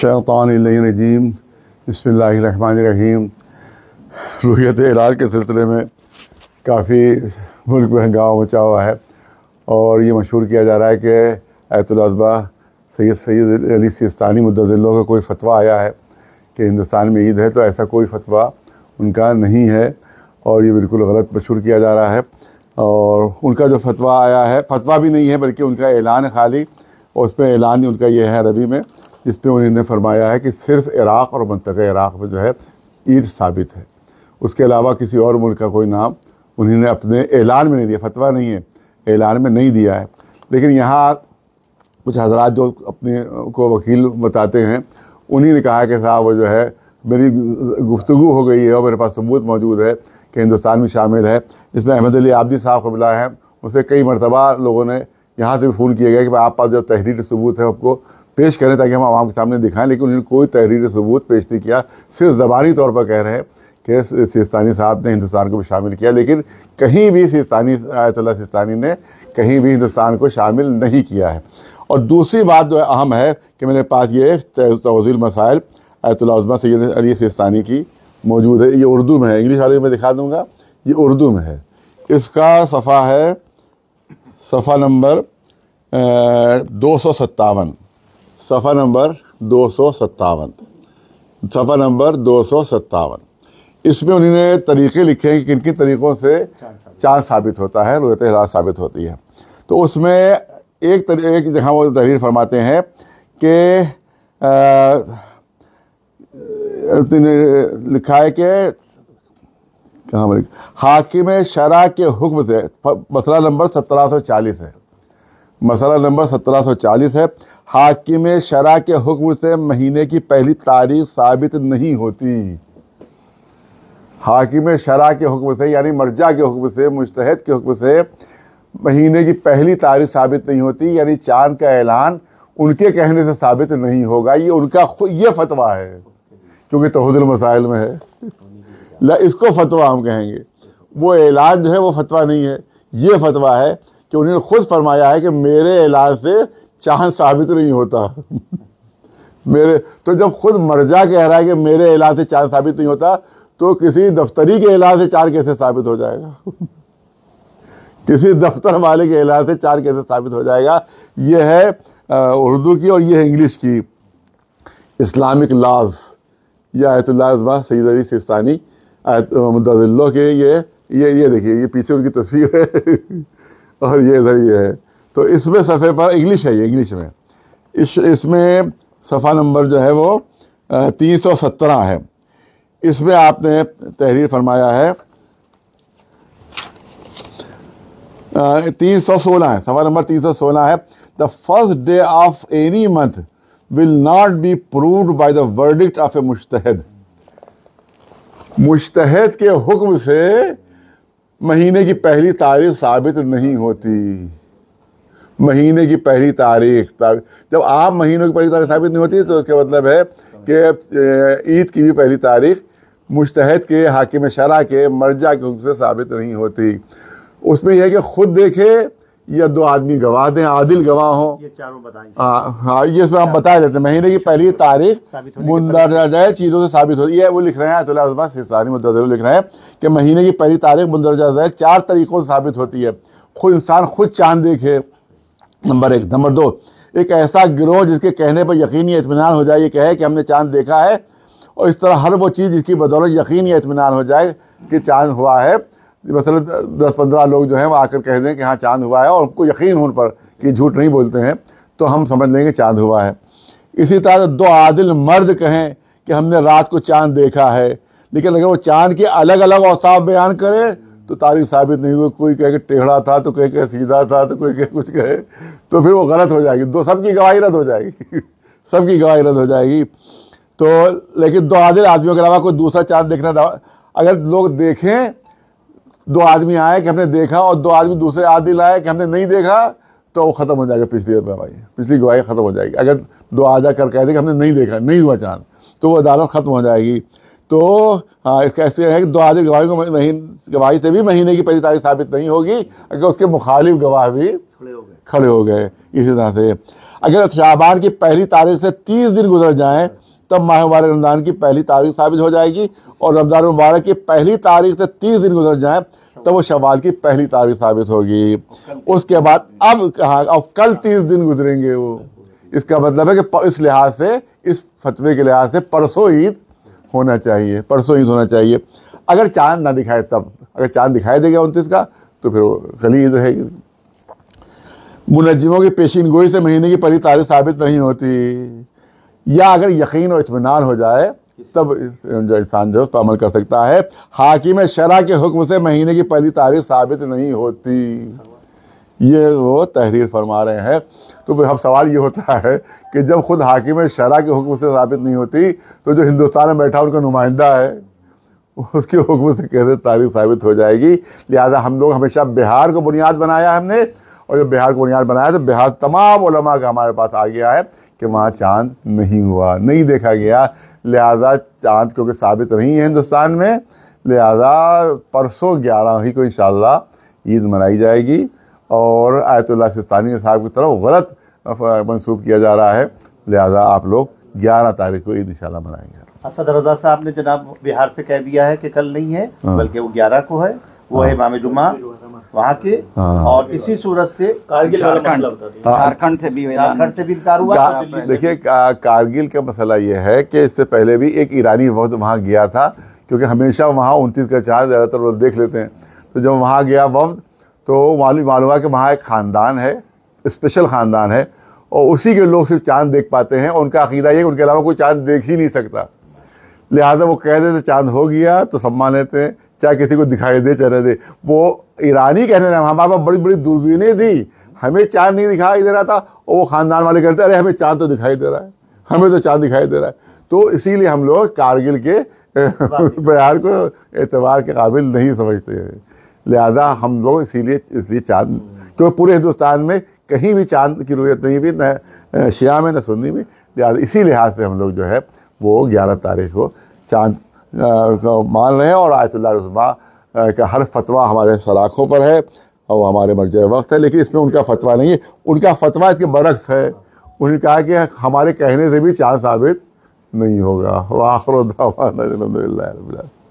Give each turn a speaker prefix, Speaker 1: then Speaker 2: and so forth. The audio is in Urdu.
Speaker 1: الشیطان الرجیم بسم اللہ الرحمن الرحیم۔ روحیت علاج کے سلسلے میں کافی ملک میں ہنگامہ مچا ہوا ہے، اور یہ مشہور کیا جا رہا ہے کہ آیت العظمہ سید علی سیستانی مدظ اللہ کا کوئی فتویٰ آیا ہے کہ ہندوستان میں عید ہے، تو ایسا کوئی فتویٰ ان کا نہیں ہے، اور یہ بالکل غلط مشہور کیا جا رہا ہے۔ اور ان کا جو فتویٰ آیا ہے، فتویٰ بھی نہیں ہے بلکہ ان کا اعلان ہے خالی، اور اس میں اعلان ان کا یہ ہے عربی میں، جس پہ انہوں نے فرمایا ہے کہ صرف عراق اور منطقہ عراق میں جو ہے عید ثابت ہے، اس کے علاوہ کسی اور ملک کا کوئی نام انہوں نے اپنے اعلان میں نہیں دیا، فتویٰ نہیں ہے، اعلان میں نہیں دیا ہے۔ لیکن یہاں کچھ حضرات جو اپنے کو وکیل بتاتے ہیں، انہی نے کہا کہ صاحب وہ جو ہے میری گفتگو ہو گئی ہے اور میرے پاس ثبوت موجود ہے کہ ہندوستان میں شامل ہے، جس میں احمد علی عابدی صاحب قبلہ ہیں، اسے کئی مرتبہ لوگوں نے یہاں سے بھی فون کیا گیا کہ آپ پاس جو تحریری ثبوت ہے آپ کو پیش کریں تاکہ ہم عوام کے سامنے دکھائیں، لیکن انہوں نے کوئی تحریری ثبوت پیش نہیں کیا، صرف زبانی طور پر کہہ رہے ہیں کہ سیستانی صاحب نے ہندوستان کو بھی شامل کیا، لیکن کہیں بھی آیت اللہ سیستانی نے کہیں بھی ہندوستان کو شامل نہیں کیا ہے۔ اور دوسری بات جو اہم ہے کہ میرے پاس یہ توضیح المسائل آیت العظمہ سید علی سیستانی کی موجود ہے، یہ اردو میں ہے، انگلش والے میں دکھا دوں گا، یہ اردو میں ہے، اس کا صفحہ ہے صفحہ نمبر 257، صفحہ نمبر 257، صفحہ نمبر 257۔ اس میں انہوں نے طریقے لکھے ہیں کہ کن کن طریقوں سے چاند ثابت ہوتا ہے، رؤیت ہلال ثابت ہوتی ہے۔ تو اس میں ایک جہاں وہ تحریر فرماتے ہیں کہ لکھا ہے کہ کہاں حاکم شرع کے حکم سے، مسئلہ نمبر 1740 ہے، مسئلہ نمبر 1740 ہے، حاکم شرع کے حکم سے مہینے کی پہلی تاریخ ثابت نہیں ہوتی۔ حاکم شرع کے حکم سے یعنی مرجع کے حکم سے، مجتہد کے حکم سے مہینے کی پہلی تاریخ ثابت نہیں ہوتی، یعنی چاند کا اعلان ان کے کہنے سے ثابت نہیں ہوگا، یہ ان کا یہ فتویٰ ہے، کیونکہ توحید المسائل میں ہے، اس کو فتویٰ ہم کہیں گے۔ وہ اعلان جو ہے وہ فتویٰ نہیں ہے، یہ فتویٰ ہے کہ انہوں نے خود فرمایا ہے کہ میرے اعلان سے چاند ثابت نہیں ہوتا۔ تو جب خود مرجع کہہ رہا ہے کہ میرے اعلان سے چاند ثابت نہیں ہوتا، تو کسی دفتری کے اعلان سے چاند کیسے ثابت ہو جائے گا؟ کسی دفتر والے کے اعلان سے چاند کیسے ثابت ہو جائے گا؟ یہ ہے اردو کی، اور یہ ہے انگلش کی اسلامک لاز، یہ آیت اللہ عظمہ سید علی سیستانی مدظ اللہ کے، یہ دیکھیے، یہ پیچھے ان کی تصویر ہے اور یہ ادھر یہ ہے۔ تو اس میں صفحے پر انگلش ہے، یہ انگلش میں، اس میں صفحہ نمبر جو ہے وہ 317 ہے، اس میں آپ نے تحریر فرمایا ہے 316 ہے، صفحہ نمبر 316 ہے، the first day of any month will not be proved by the verdict of a مجتہد۔ مجتہد کے حکم سے مہینے کی پہلی تاریخ ثابت نہیں ہوتی۔ مہینے کی پہلی تاریخ، جب عام مہینوں کی پہلی تاریخ ثابت نہیں ہوتی تو اس کا مطلب ہے کہ عید کی بھی پہلی تاریخ مجتہد کے، حاکم شرع کے، مرجع کے حکم سے ثابت نہیں ہوتی۔ اس میں یہ ہے کہ خود دیکھے یا دو آدمی گواہ دیں، عادل گواہ ہوں،
Speaker 2: یہ چاروں بتائیں۔
Speaker 1: ہاں، یہ اس میں ہم بتا دیتے ہیں، مہینے کی پہلی تاریخ مندرجہ ذیل چیزوں سے ثابت ہوتی ہے۔ وہ لکھ رہے ہیں آیت اللہ عظمہ سیستانی مدظ اللہ لکھ رہے ہیں کہ مہینے کی پہلی تاریخ مندرجہ ذیل 4 طریقوں سے ثابت ہوتی ہے۔ خود انسان خود چاند دیکھے، نمبر 1۔ نمبر 2، ایک ایسا گروہ جس کے کہنے پر یقینی اطمینان ہو جائے، یہ کہے کہ ہم نے چاند دیکھا ہے، اور اس طرح ہر وہ چیز جس کی بدولت یقینی اطمینان ہو جائے کہ چاند ہوا ہے، مثلا 10-15 لوگ جو ہیں وہ آ کر کہہ دیں کہ ہاں چاند ہوا ہے، اور ان کو یقین ہو ان پر کہ جھوٹ نہیں بولتے ہیں، تو ہم سمجھ لیں گے چاند ہوا ہے۔ اسی طرح 2 عادل مرد کہیں کہ ہم نے رات کو چاند دیکھا ہے، لیکن اگر وہ چاند کے الگ الگ اوصاف بیان کرے تو تاریخ ثابت نہیں ہوئی، کوئی کہے کہ ٹیڑھا تھا، تو کوئی کہے سیدھا تھا، تو کوئی کہے کچھ کہے، تو پھر وہ غلط ہو جائے گی، سب کی گواہی رد ہو جائے گی، سب کی گواہی رد ہو جائے گی۔ تو لیکن 2 عادل آدمیوں کے علاوہ کوئی دوسرا چاند دیکھنا تھا، اگر لوگ دیکھیں، 2 آدمی آئے کہ ہم نے دیکھا اور 2 آدمی دوسرے عادل آئے کہ ہم نے نہیں دیکھا، تو وہ ختم ہو جائے گا، پچھلی گواہی ختم ہو جائے گی۔ اگر 2 عادل کر کہہ دیں کہ ہم نے نہیں دیکھا، نہیں ہوا چاند، تو وہ عدالت ختم ہو جائے گی۔ تو ہاں اس کا ایسے ہے کہ 2 عادل گواہی سے بھی مہینے کی پہلی تاریخ ثابت نہیں ہوگی اگر اس کے مخالف گواہ بھی کھڑے ہو گئے. اسی طرح سے اگر شعبان کی پہلی تاریخ سے 30 دن گزر جائیں تب ماہ مبارک رمضان کی پہلی تاریخ ثابت ہو جائے گی, اور رمضان مبارک کی پہلی تاریخ سے 30 دن گزر جائیں تب وہ شوال کی پہلی تاریخ ثابت ہوگی. اس کے بعد اب کل 30 دن گزریں گے. وہ اس کا مطلب ہے کہ اس لحاظ سے, اس فتوے کے لحاظ سے پرسوں عید ہونا چاہیے. اگر چاند نہ دکھائے تب, اگر چاند دکھائی دے گا 29 کا تو پھر وہ کل عید رہے گی. منجموں کی پیشین گوئی سے مہینے کی پہلی تاریخ ثابت نہیں ہوتی, یا اگر یقین و اطمینان ہو جائے تب جو انسان جو اس پر عمل کر سکتا ہے. حاکم شرع کے حکم سے مہینے کی پہلی تاریخ ثابت نہیں ہوتی, یہ وہ تحریر فرما رہے ہیں. تو اب سوال یہ ہوتا ہے کہ جب خود حاکم شرع کے حکم سے ثابت نہیں ہوتی تو جو ہندوستان میں بیٹھا ان کا نمائندہ ہے اس کے حکم سے کیسے تاریخ ثابت ہو جائے گی. لہٰذا ہم لوگ ہمیشہ بہار کو بنیاد بنایا ہم نے, اور جب بہار کو بنیاد بنایا تو بہار تمام علماء کا ہمارے پاس آ گیا ہے کہ وہاں چاند نہیں ہوا, نہیں دیکھا گیا. لہٰذا چاند کیونکہ ثابت نہیں ہے ہندوستان میں, لہٰذا پرسوں 11 ہی کو انشاءاللہ عید منائی جائے گی. اور آیت اللہ سستانی صاحب کی طرف غلط منسوب کیا جا رہا ہے, لہٰذا آپ لوگ 11 تاریخ کو عید انشاءاللہ منائیں گے.
Speaker 2: اسد رضا صاحب نے جناب بہار سے کہہ دیا ہے کہ کل نہیں ہے بلکہ وہ 11 کو ہے, وہ ہے امام جمعہ وہاں کے. اور اسی صورت سے
Speaker 3: جھارکھنڈ سے بھی
Speaker 2: انکار ہوا.
Speaker 1: دیکھیے کارگل کا مسئلہ یہ ہے کہ اس سے پہلے بھی ایک ایرانی وفد وہاں گیا تھا, کیونکہ ہمیشہ وہاں 29 کا چاند زیادہ تر لوگ دیکھ لیتے ہیں. تو جب وہاں گیا وفد تو معلوم ہوا کہ وہاں ایک خاندان ہے, اسپیشل خاندان ہے, اور اسی کے لوگ صرف چاند دیکھ پاتے ہیں. ان کا عقیدہ یہ کہ ان کے علاوہ کوئی چاند دیکھ ہی نہیں سکتا. لہٰذا وہ کہہ دیتے چاند ہو گیا تو سب مان لیتے ہیں, چاہے کسی کو دکھائی دے چاہے دے. وہ ایرانی کہنے لگا ہمارے پاس بڑی بڑی دوربینیں تھی, ہمیں چاند نہیں دکھائی دے رہا تھا. اور وہ خاندان والے کہتے ارے ہمیں چاند تو دکھائی دے رہا ہے, ہمیں تو چاند دکھائی دے رہا ہے. تو اسی لیے ہم لوگ کارگل کے بیان کو اعتبار کے قابل نہیں سمجھتے ہیں. لہذا ہم لوگ اس لیے چاند, کیونکہ پورے ہندوستان میں کہیں بھی چاند کی رؤیت نہیں ہوئی, نہ شیعہ میں نہ سنی میں. لہٰذا اسی لحاظ سے ہم لوگ جو ہے وہ 11 تاریخ کو چاند مان رہے ہیں. اور آیت اللہ رضا کا ہر فتویٰ ہمارے سراخوں پر ہے اور ہمارے مرجع وقت ہے, لیکن اس میں ان کا فتویٰ نہیں ہے. ان کا فتویٰ اس کے برعکس ہے. انہوں نے کہا کہ ہمارے کہنے سے بھی چاند ثابت نہیں ہوگا. وآخر دعوانا الحمدللہ رب العالمین.